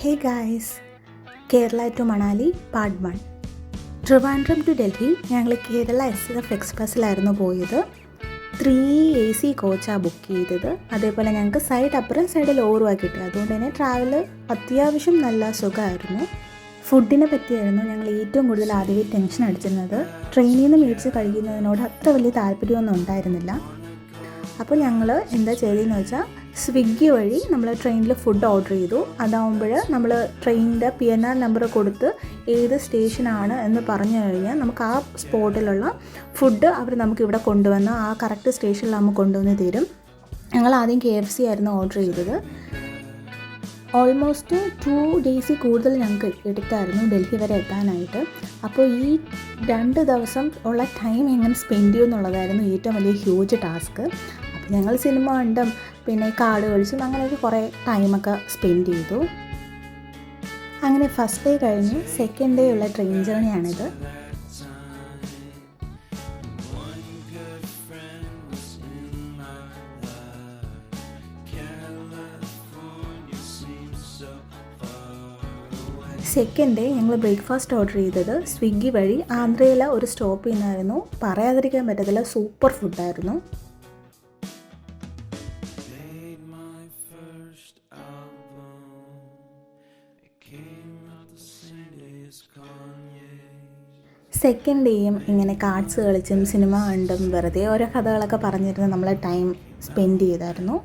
Hey guys, Kerala to Manali Part 1. Trivandrum to Delhi ഞങ്ങൾ Kerala SF എക്സ്പ്രസ്സിലായിരുന്നു പോയത്. 3 AC കോച്ചാണ് book ചെയ്തത്. അതേപോലെ ഞങ്ങൾക്ക് സൈഡ് അപ്പറും സൈഡ് ലോവറുമാണ് കിട്ടിയത്. അതുകൊണ്ട് തന്നെ ട്രാവൽ അത്യാവശ്യം നല്ല സുഖമായിരുന്നു. ഫുഡിനെ പറ്റിയായിരുന്നു ഞങ്ങൾ ഏറ്റവും കൂടുതൽ ആദ്യമേ ടെൻഷൻ അടിച്ചിരുന്നത്. ട്രെയിനിൽ നിന്ന് മേടിച്ച് കഴിക്കുന്നതിനോട് അത്ര വലിയ താല്പര്യമൊന്നും ഉണ്ടായിരുന്നില്ല. അപ്പോൾ ഞങ്ങൾ എന്താ ചെയ്തതെന്ന് വെച്ചാൽ സ്വിഗ്ഗി വഴി നമ്മൾ ട്രെയിനിൽ ഫുഡ് ഓർഡർ ചെയ്തു. അതാവുമ്പോൾ നമ്മൾ ട്രെയിനിൻ്റെ PNR നമ്പർ കൊടുത്ത് ഏത് സ്റ്റേഷനാണ് എന്ന് പറഞ്ഞു കഴിഞ്ഞാൽ നമുക്ക് ആ സ്പോട്ടിലുള്ള ഫുഡ് അവർ നമുക്ക് ഇവിടെ കൊണ്ടുവന്ന് ആ കറക്റ്റ് സ്റ്റേഷനിൽ നമുക്ക് കൊണ്ടുവന്ന് തരും. ഞങ്ങൾ ആദ്യം KFC ആയിരുന്നു ഓർഡർ ചെയ്തത്. ഓൾമോസ്റ്റ് 2 days കൂടുതൽ ഞങ്ങൾക്ക് എടുത്തായിരുന്നു ഡൽഹി വരെ എത്താനായിട്ട്. അപ്പോൾ ഈ 2 ദിവസം ഉള്ള ടൈം എങ്ങനെ സ്പെൻഡ് ചെയ്യും എന്നുള്ളതായിരുന്നു ഏറ്റവും വലിയ ഹ്യൂജ് ടാസ്ക്. അപ്പോൾ ഞങ്ങൾ സിനിമ കണ്ടും പിന്നെ കാർഡ് കളിച്ചും അങ്ങനെയൊക്കെ കുറേ ടൈമൊക്കെ സ്പെൻഡ് ചെയ്തു. അങ്ങനെ ഫസ്റ്റ് ഡേ കഴിഞ്ഞ് സെക്കൻഡ് ഡേ ഉള്ള ട്രെയിൻ ജേർണിയാണിത്. സെക്കൻഡ് ഡേ ഞങ്ങൾ ബ്രേക്ക്ഫാസ്റ്റ് ഓർഡർ ചെയ്തത് സ്വിഗ്ഗി വഴി ആന്ധ്രയിലെ ഒരു സ്റ്റോപ്പിൽ നിന്നായിരുന്നു. പറയാതിരിക്കാൻ പറ്റത്തില്ല, സൂപ്പർ ഫുഡായിരുന്നു. സെക്കൻഡ് ഡേയും ഇങ്ങനെ കാർഡ്സ് കളിച്ചും സിനിമ കണ്ടും വെറുതെ ഓരോ കഥകളൊക്കെ പറഞ്ഞിരുന്ന് നമ്മൾ ടൈം സ്പെൻഡ് ചെയ്തായിരുന്നു.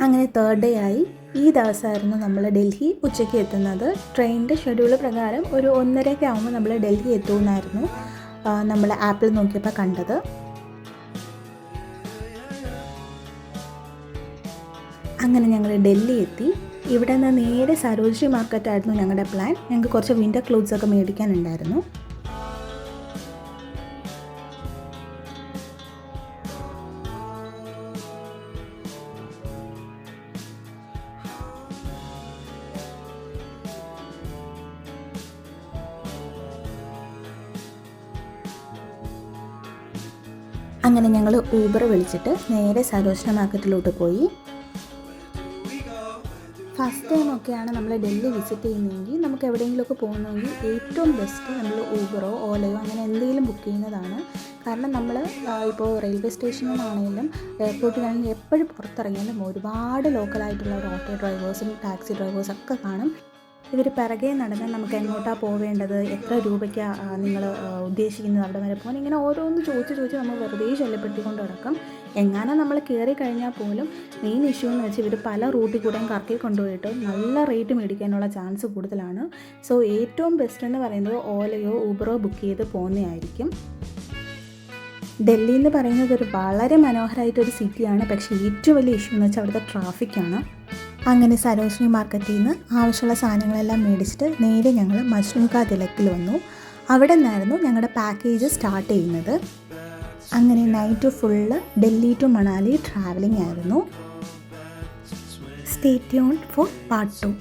അങ്ങനെ തേർഡ് ഡേ ആയി. ഈ ദിവസമായിരുന്നു നമ്മൾ ഡൽഹി ഉച്ചയ്ക്ക് എത്തുന്നത്. ട്രെയിനിൻ്റെ ഷെഡ്യൂൾ പ്രകാരം ഒരു 1:30 ആകുമ്പോൾ നമ്മൾ ഡൽഹി എത്തുമെന്നായിരുന്നു നമ്മൾ ആപ്പിൽ നോക്കിയപ്പോൾ കണ്ടത്. അങ്ങനെ ഞങ്ങൾ ഡൽഹി എത്തി. ഇവിടെ നിന്ന് നേരെ സരോജിനി മാർക്കറ്റായിരുന്നു ഞങ്ങളുടെ പ്ലാൻ. ഞങ്ങൾക്ക് കുറച്ച് വിൻ്റർ ക്ലോത്ത്സൊക്കെ മേടിക്കാനുണ്ടായിരുന്നു. അങ്ങനെ ഞങ്ങൾ ഊബർ വിളിച്ചിട്ട് നേരെ സരോജിനി മാർക്കറ്റിലോട്ട് പോയി. ഫസ്റ്റ് ടൈമൊക്കെയാണ് നമ്മൾ ഡൽഹി വിസിറ്റ് ചെയ്യുന്നതെങ്കിൽ നമുക്ക് എവിടെയെങ്കിലുമൊക്കെ പോകുന്നതെങ്കിൽ ഏറ്റവും ബെസ്റ്റ് നമ്മൾ ഊബറോ ഓലയോ അങ്ങനെ എന്തെങ്കിലും ബുക്ക് ചെയ്യുന്നതാണ്. കാരണം നമ്മൾ ഇപ്പോൾ റെയിൽവേ സ്റ്റേഷനിലാണെങ്കിലും എയർപോർട്ടിലാണെങ്കിലും എപ്പോഴും പുറത്തിറങ്ങിയാലും ഒരുപാട് ലോക്കലായിട്ടുള്ള ഓട്ടോ ഡ്രൈവേഴ്സും ടാക്സി ഡ്രൈവേഴ്സും ഒക്കെ കാണും. ഇവർ പിറകെ നടന്ന് നമുക്ക് എങ്ങോട്ടാണ് പോവേണ്ടത്, എത്ര രൂപയ്ക്കാണ് നിങ്ങൾ ഉദ്ദേശിക്കുന്നത് അവിടെ വരെ പോകാൻ, ഇങ്ങനെ ഓരോന്ന് ചോദിച്ച് നമ്മൾ വെറുതെ ശല്യപ്പെടുത്തിക്കൊണ്ട് കിടക്കും. എങ്ങാനും നമ്മൾ കയറി കഴിഞ്ഞാൽ പോലും മെയിൻ ഇഷ്യൂ എന്ന് വെച്ചാൽ ഇവർ പല റൂട്ടിൽ കൂടെയും കറക്കി കൊണ്ടുപോയിട്ട് നല്ല റേറ്റ് മേടിക്കാനുള്ള ചാൻസ് കൂടുതലാണ്. സോ ഏറ്റവും ബെസ്റ്റ് എന്ന് പറയുന്നത് ഓലയോ ഊബറോ ബുക്ക് ചെയ്ത് പോകുന്നതായിരിക്കും. ഡൽഹി എന്ന് പറയുന്നത് ഒരു വളരെ മനോഹരമായിട്ടൊരു സിറ്റിയാണ്. പക്ഷേ ഏറ്റവും വലിയ ഇഷ്യൂ എന്ന് വെച്ചാൽ അവിടുത്തെ ട്രാഫിക്കാണ്. അങ്ങനെ സരോജിനി മാർക്കറ്റിൽ നിന്ന് ആവശ്യമുള്ള സാധനങ്ങളെല്ലാം മേടിച്ചിട്ട് നേരെ ഞങ്ങൾ മജ്നു കാ തിലക്കിൽ വന്നു. അവിടെ നിന്നായിരുന്നു ഞങ്ങളുടെ പാക്കേജ് സ്റ്റാർട്ട് ചെയ്യുന്നത്. അങ്ങനെ night full Delhi to Manali travelling ആയിരുന്നു. Stay tuned for part 2.